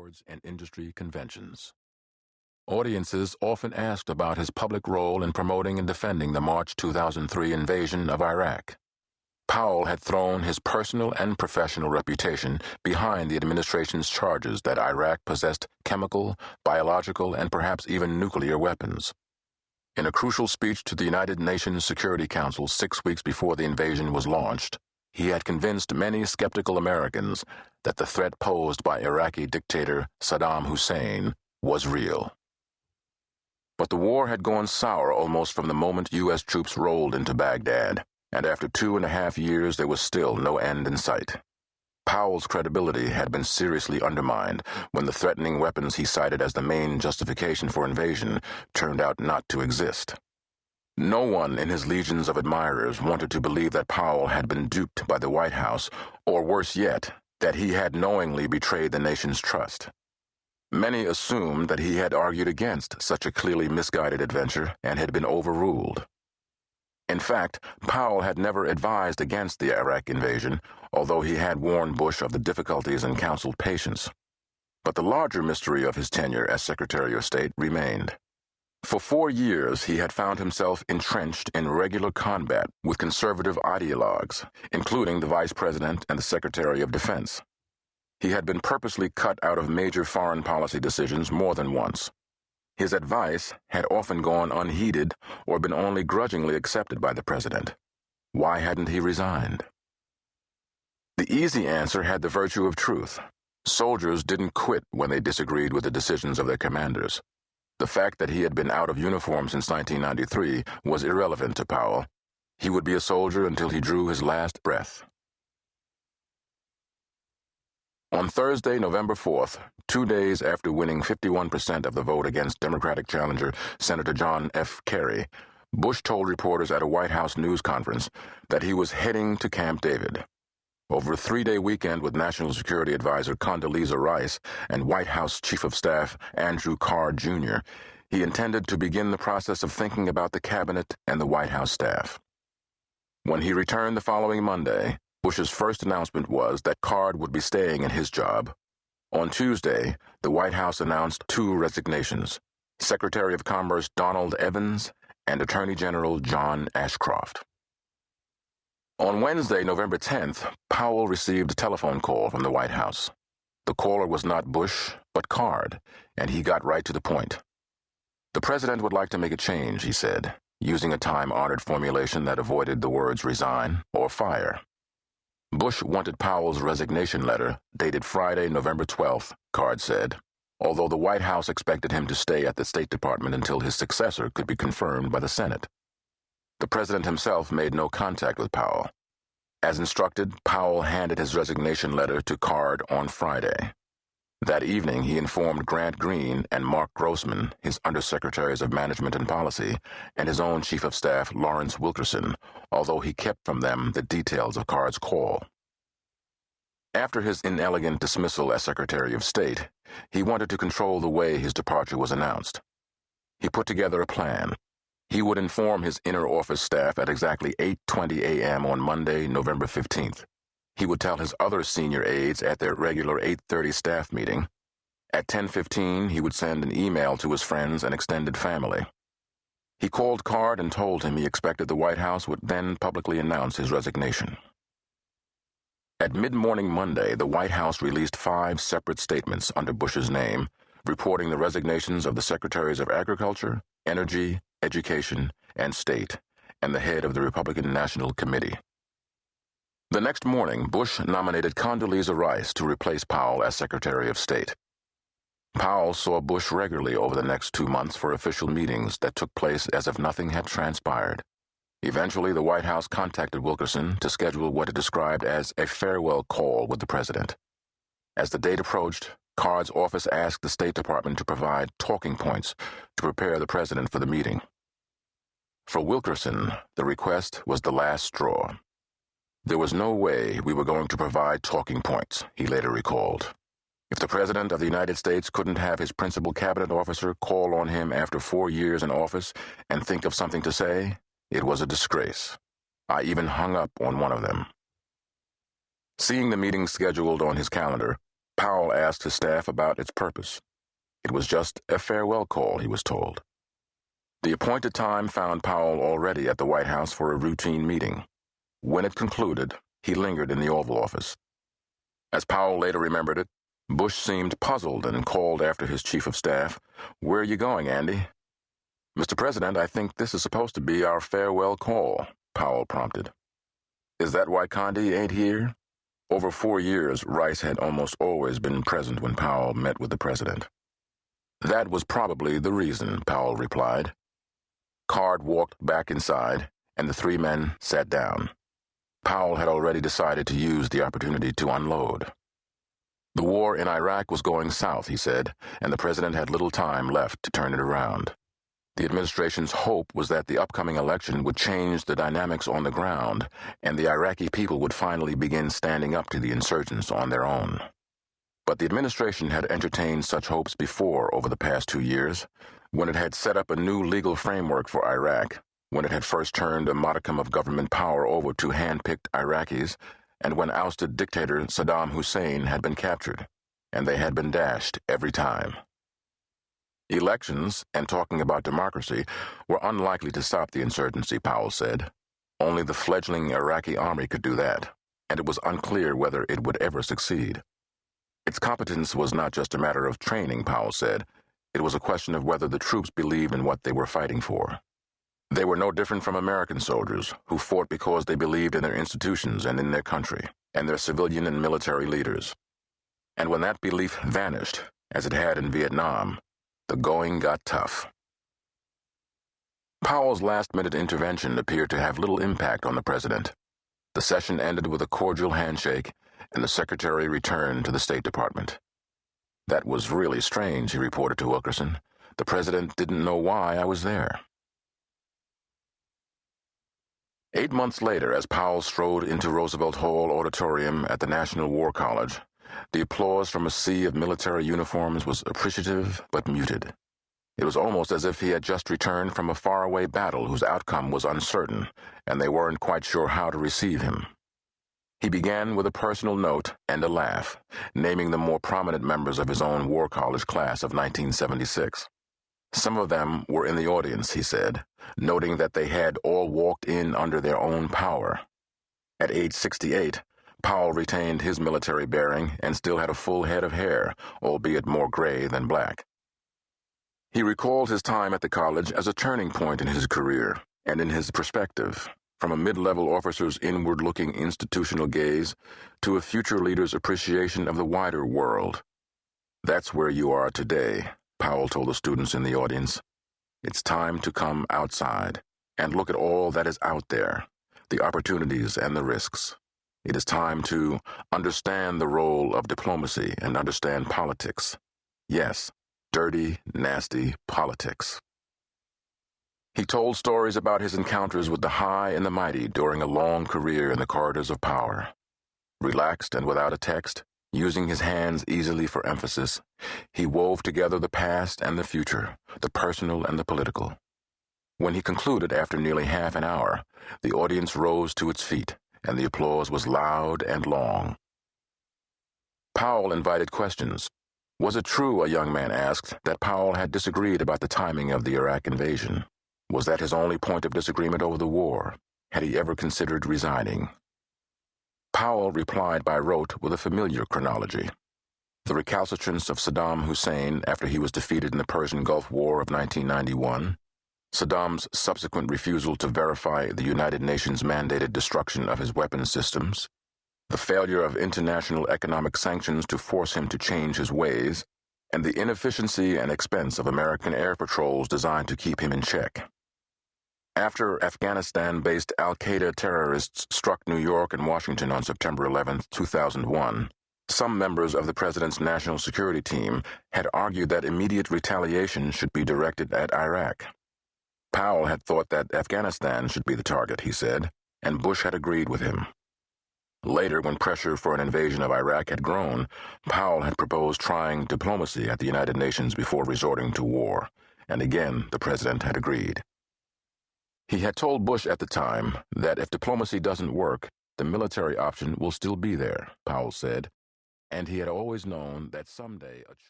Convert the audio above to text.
awards and industry conventions. Audiences often asked about his public role in promoting and defending the March 2003 invasion of Iraq. Powell had thrown his personal and professional reputation behind the administration's charges that Iraq possessed chemical, biological, and perhaps even nuclear weapons. In a crucial speech to the United Nations Security Council 6 weeks before the invasion was launched, he had convinced many skeptical Americans that the threat posed by Iraqi dictator Saddam Hussein was real. But the war had gone sour almost from the moment U.S. troops rolled into Baghdad, and after 2.5 years there was still no end in sight. Powell's credibility had been seriously undermined when the threatening weapons he cited as the main justification for invasion turned out not to exist. No one in his legions of admirers wanted to believe that Powell had been duped by the White House, or worse yet, that he had knowingly betrayed the nation's trust. Many assumed that he had argued against such a clearly misguided adventure and had been overruled. In fact, Powell had never advised against the Iraq invasion, although he had warned Bush of the difficulties and counseled patience. But the larger mystery of his tenure as Secretary of State remained. For 4 years, he had found himself entrenched in regular combat with conservative ideologues, including the Vice President and the Secretary of Defense. He had been purposely cut out of major foreign policy decisions more than once. His advice had often gone unheeded or been only grudgingly accepted by the president. Why hadn't he resigned? The easy answer had the virtue of truth. Soldiers didn't quit when they disagreed with the decisions of their commanders. The fact that he had been out of uniform since 1993 was irrelevant to Powell. He would be a soldier until he drew his last breath. On Thursday, November 4th, 2 days after winning 51% of the vote against Democratic challenger Senator John F. Kerry, Bush told reporters at a White House news conference that he was heading to Camp David. Over a 3-day weekend with National Security Advisor Condoleezza Rice and White House Chief of Staff Andrew Card Jr., he intended to begin the process of thinking about the cabinet and the White House staff. When he returned the following Monday, Bush's first announcement was that Card would be staying in his job. On Tuesday, the White House announced 2 resignations: Secretary of Commerce Donald Evans and Attorney General John Ashcroft. On Wednesday, November 10th, Powell received a telephone call from the White House. The caller was not Bush, but Card, and he got right to the point. The president would like to make a change, he said, using a time-honored formulation that avoided the words resign or fire. Bush wanted Powell's resignation letter, dated Friday, November 12th, Card said, although the White House expected him to stay at the State Department until his successor could be confirmed by the Senate. The president himself made no contact with Powell. As instructed, Powell handed his resignation letter to Card on Friday. That evening, he informed Grant Green and Mark Grossman, his undersecretaries of Management and Policy, and his own Chief of Staff, Lawrence Wilkerson, although he kept from them the details of Card's call. After his inelegant dismissal as Secretary of State, he wanted to control the way his departure was announced. He put together a plan. He would inform his inner office staff at exactly 8:20 a.m. on Monday, November 15th. He would tell his other senior aides at their regular 8:30 staff meeting. At 10:15, he would send an email to his friends and extended family. He called Card and told him he expected the White House would then publicly announce his resignation. At mid-morning Monday, the White House released 5 separate statements under Bush's name, reporting the resignations of the Secretaries of Agriculture, Energy, Education, and State, and the head of the Republican National Committee. The next morning, Bush nominated Condoleezza Rice to replace Powell as Secretary of State. Powell saw Bush regularly over the next 2 months for official meetings that took place as if nothing had transpired. Eventually, the White House contacted Wilkerson to schedule what it described as a farewell call with the president. As the date approached, Card's office asked the State Department to provide talking points to prepare the president for the meeting. For Wilkerson, the request was the last straw. There was no way we were going to provide talking points, he later recalled. If the President of the United States couldn't have his principal cabinet officer call on him after 4 years in office and think of something to say, it was a disgrace. I even hung up on one of them. Seeing the meeting scheduled on his calendar, Powell asked his staff about its purpose. It was just a farewell call, he was told. The appointed time found Powell already at the White House for a routine meeting. When it concluded, he lingered in the Oval Office. As Powell later remembered it, Bush seemed puzzled and called after his chief of staff, "Where are you going, Andy?" "Mr. President, I think this is supposed to be our farewell call," Powell prompted. "Is that why Condi ain't here?" Over 4 years, Rice had almost always been present when Powell met with the president. "That was probably the reason," Powell replied. Card walked back inside, and the three men sat down. Powell had already decided to use the opportunity to unload. The war in Iraq was going south, he said, and the president had little time left to turn it around. The administration's hope was that the upcoming election would change the dynamics on the ground, and the Iraqi people would finally begin standing up to the insurgents on their own. But the administration had entertained such hopes before over the past 2 years, when it had set up a new legal framework for Iraq, when it had first turned a modicum of government power over to hand-picked Iraqis, and when ousted dictator Saddam Hussein had been captured, and they had been dashed every time. Elections, and talking about democracy, were unlikely to stop the insurgency, Powell said. Only the fledgling Iraqi army could do that, and it was unclear whether it would ever succeed. Its competence was not just a matter of training, Powell said. It was a question of whether the troops believed in what they were fighting for. They were no different from American soldiers, who fought because they believed in their institutions and in their country, and their civilian and military leaders. And when that belief vanished, as it had in Vietnam, the going got tough. Powell's last-minute intervention appeared to have little impact on the president. The session ended with a cordial handshake, and the secretary returned to the State Department. "That was really strange," he reported to Wilkerson. "The president didn't know why I was there." 8 months later, as Powell strode into Roosevelt Hall Auditorium at the National War College, the applause from a sea of military uniforms was appreciative but muted. It was almost as if he had just returned from a faraway battle whose outcome was uncertain, and they weren't quite sure how to receive him. He began with a personal note and a laugh, naming the more prominent members of his own War College class of 1976. Some of them were in the audience, he said, noting that they had all walked in under their own power. At age 68, Powell retained his military bearing and still had a full head of hair, albeit more gray than black. He recalled his time at the college as a turning point in his career and in his perspective, from a mid-level officer's inward-looking institutional gaze to a future leader's appreciation of the wider world. "That's where you are today," Powell told the students in the audience. "It's time to come outside and look at all that is out there, the opportunities and the risks. It is time to understand the role of diplomacy and understand politics. Yes, dirty, nasty politics." He told stories about his encounters with the high and the mighty during a long career in the corridors of power. Relaxed and without a text, using his hands easily for emphasis, he wove together the past and the future, the personal and the political. When he concluded after nearly half an hour, the audience rose to its feet, and the applause was loud and long. Powell invited questions. Was it true, a young man asked, that Powell had disagreed about the timing of the Iraq invasion? Was that his only point of disagreement over the war? Had he ever considered resigning? Powell replied by rote with a familiar chronology. The recalcitrance of Saddam Hussein after he was defeated in the Persian Gulf War of 1991, Saddam's subsequent refusal to verify the United Nations mandated destruction of his weapons systems, the failure of international economic sanctions to force him to change his ways, and the inefficiency and expense of American air patrols designed to keep him in check. After Afghanistan-based al-Qaeda terrorists struck New York and Washington on September 11, 2001, some members of the president's national security team had argued that immediate retaliation should be directed at Iraq. Powell had thought that Afghanistan should be the target, he said, and Bush had agreed with him. Later, when pressure for an invasion of Iraq had grown, Powell had proposed trying diplomacy at the United Nations before resorting to war, and again the president had agreed. He had told Bush at the time that if diplomacy doesn't work, the military option will still be there, Powell said, And he had always known that someday a